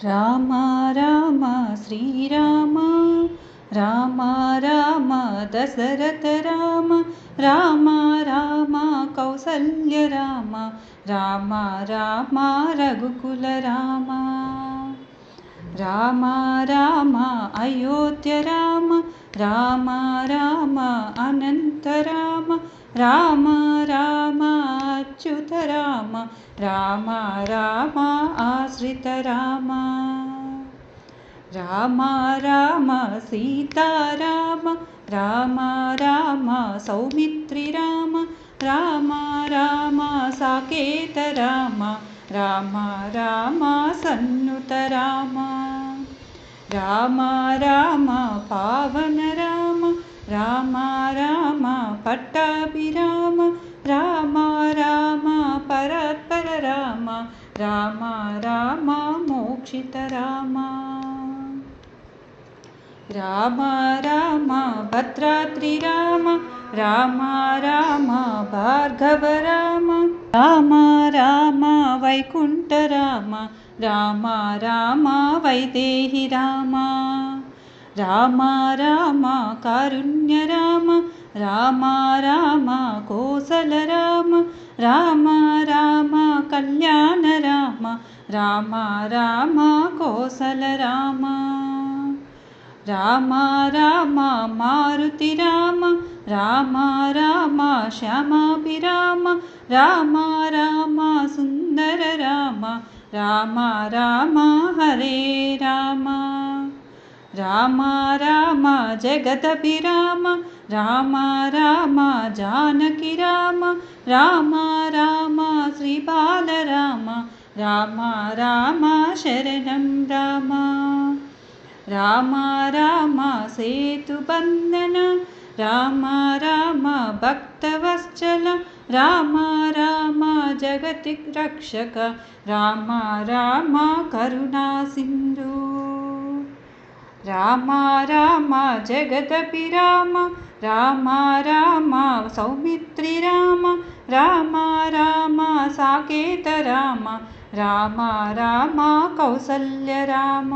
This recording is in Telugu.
రామ రామ శ్రీరామ రామ రామ దశరథ రామ రామ రామ కౌసల్య రామ రామ రామ రఘుకుల రామ రామ రామ అయోధ్య రామ రామ రామ అనంత రామ రామ రామ అచ్యుత రామ రామ రామ ఆశ్రిత రామ రామ రామ సీతారామ రామ రామ సౌమిత్రి రామ రామ రామ సాకేత రామ రామ రామ సన్నుత రామ రామ రామ పావన రామ రామ రామ పట్టాభిరామ రామ రామ పరాత్పర రామ రామ రామ మోక్షిత రామ రామ రామ భద్రాద్రి రామ రామ రామ భార్గవ రామ రామ రామ వైకుంఠ రామ రామ రామ వైదేహి రామ రామ రామ కారుణ్య రామ రామ రామ కోసల రామ రామ రామ కళ్యాణ రామ రామ రామ కోసల రామ రామ రామ మారుతి రామ రామ రామ శ్యామాభిరామ రామ రామ సుందర రామ రామ రామ హరే రామ రామ రామ జగదభిరామ రామ రామ జానకి రామ రామ రామ శ్రీబాల రామ రామ రామ శరణం రామ రామ రామ సేతుబంధన రామ రామ భక్తవత్సల రామ రామ జగతి రక్షక రామ రామ కరుణా సింధు రామ రామ జగదపి రామ రామ రామ సౌమిత్రి రామ రామ రామ సాకేత రామ రామ రామ కౌసల్య రామ